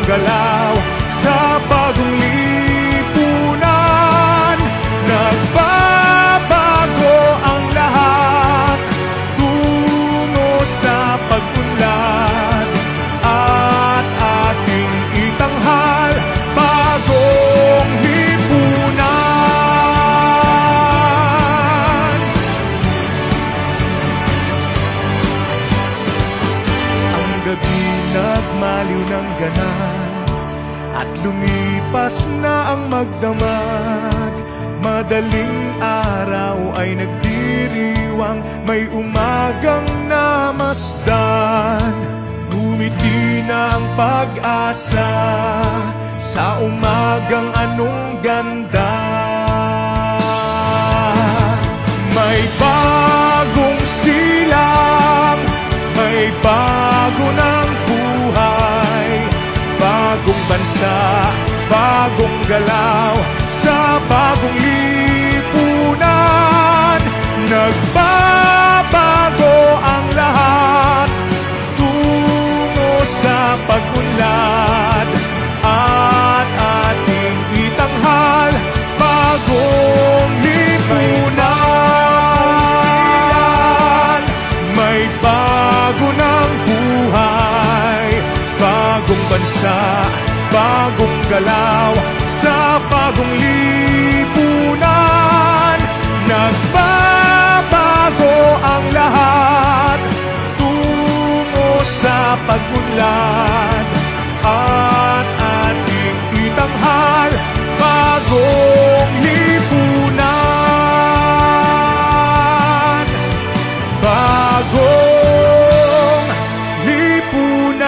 galaw sa bagong lipunan. Nagbabago ang lahat tungo sa pag-unlad at ating itanghal bagong lipunan. Ang gabi nagmaliw ng ganap at lumipas na ang magdamag. Madaling araw ay nagdiriwang, may umagang namasdan. Ngumiti na ang pag-asa sa umagang anong ganda. May bagong silang, may bago ng buhay, bagong bansa, bagong galaw sa bagong lipunan. Nagbabago ang lahat tungo sa pag-unlad at ating itanghal bagong lipunan. May bago ng buhay, bagong bansa, bagong galaw sa bagong lipunan. Nagbabago ang lahat tungo sa pag-unlad at ating itanghal bagong lipunan. Bagong lipunan.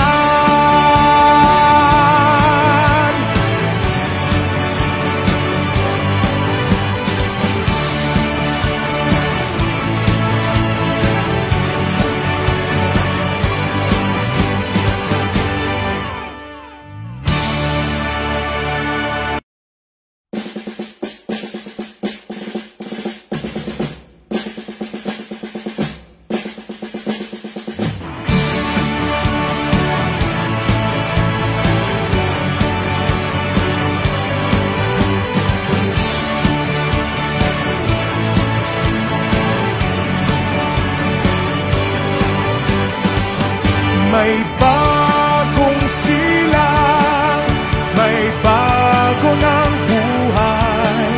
May bagong silang, may bago ng buhay,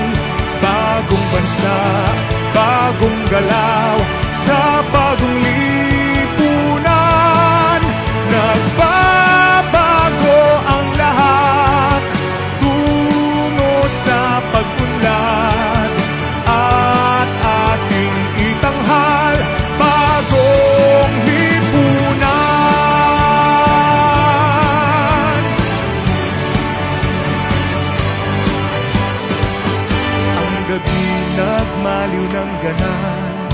bagong bansa, bagong galaw sa bagong lipunan. Nagbabago ang lahat tungo sa pag-unlad at ating itanghal bagong lipunan. Nagmaliw ng ganap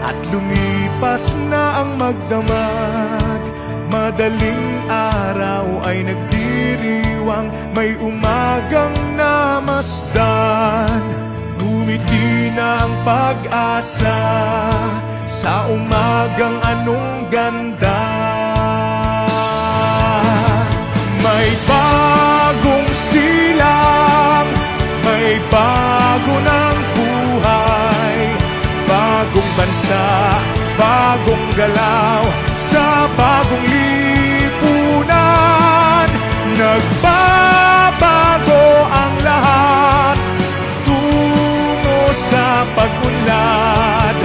at lumipas na ang magdamag. Madaling araw ay nagdiriwang, may umagang namasdan. Ngumiti na ang pag-asa sa umagang anong ganda. May bagong silang, may bago ng buhay, bagong bansa, bagong galaw sa bagong lipunan. Nagbabago ang lahat tungo sa pag-unlad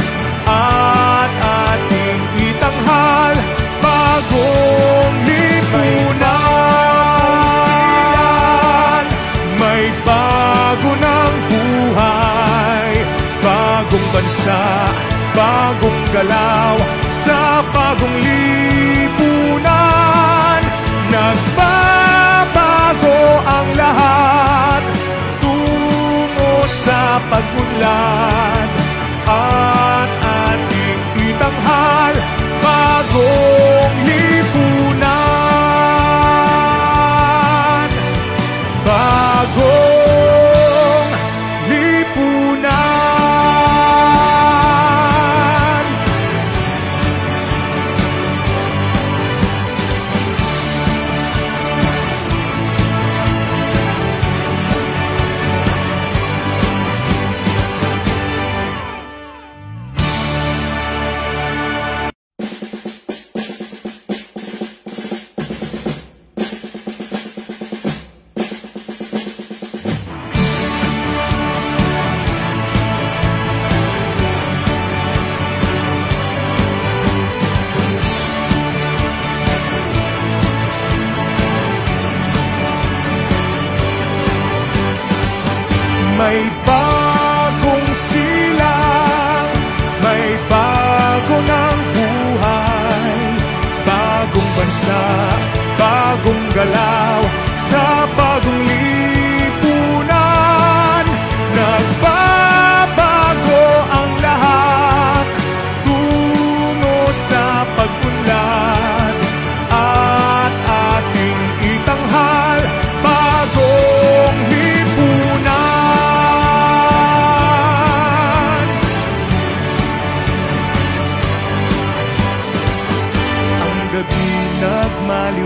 at ating itanghal bagong lipunan. May bago ng buhay, bagong bansa, bagong galaw sa bagong lipunan. Nagbabago ang lahat tungo sa pag-unlad at ating itanghal bagong lipunan. Bagong lipunan.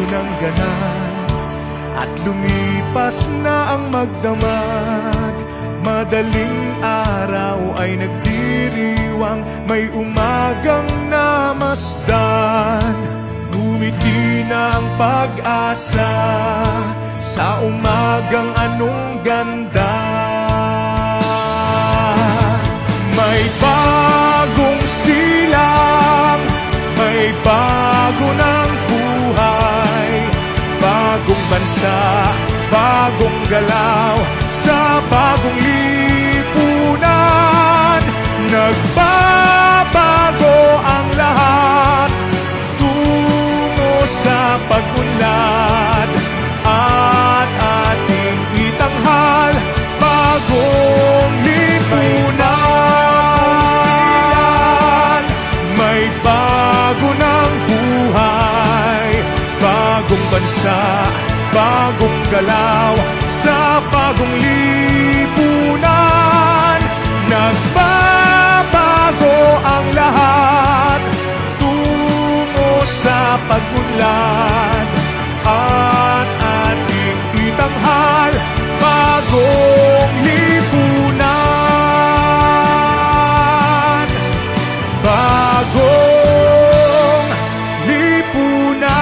nagmaliw ng ganap at lumipas na ang magdamag. Madaling araw ay nagdiriwang, may umagang namasdan. Ngumiti na ang pag-asa sa umagang anong ganda. May bagong silang, may bago ng buhay, bagong bansa, bagong galaw, sa bagong lipunan. Nagbabago ang lahat tungo sa pag-unlad, at ating itanghal bagong lipunan. May bago ng buhay, bagong bansa, bagong galaw, sa bagong lipunan. Nagbabago ang lahat tungo sa pag-unlad, at ating itanghal bagong lipunan. Bagong lipunan.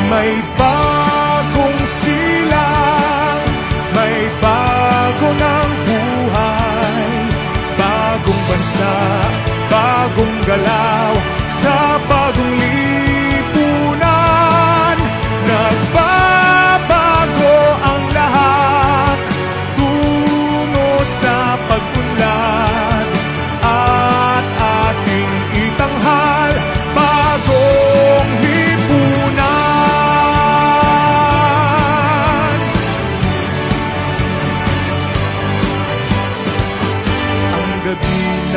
May bagong silang, may bago ng buhay, bagong bansa, bagong galaw, sa bagong lipunan. Nagbabago ang lahat tungo sa pag-unlad, at ating itanghal bagong lipunan.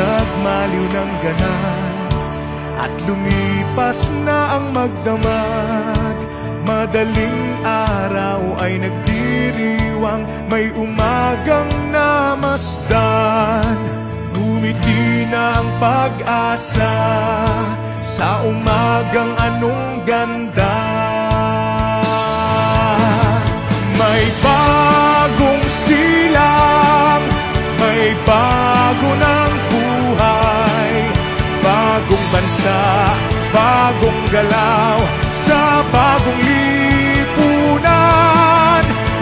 Nagmaliw ng ganap at lumipas na ang magdamag. Madaling araw ay nagdiriwang, may umagang namasdan. Ngumiti na ang pag-asa sa umagang anong ganda. May bagong silang, may bago ng buhay, bagong bansa, bagong galaw, sa bagong lipunan.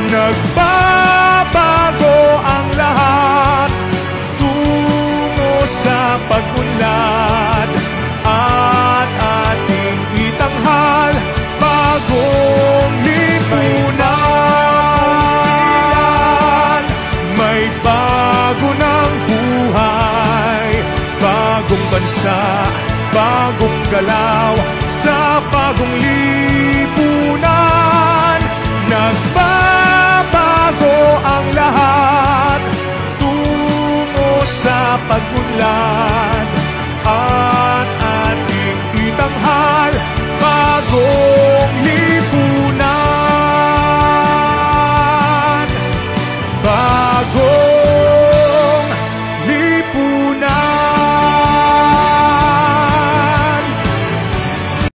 Nagbabago ang lahat tungo sa pag-unlad, at ating itanghal bagong lipunan. May bago ng buhay, bagong bansa, bagong galaw, sa bagong lipunan.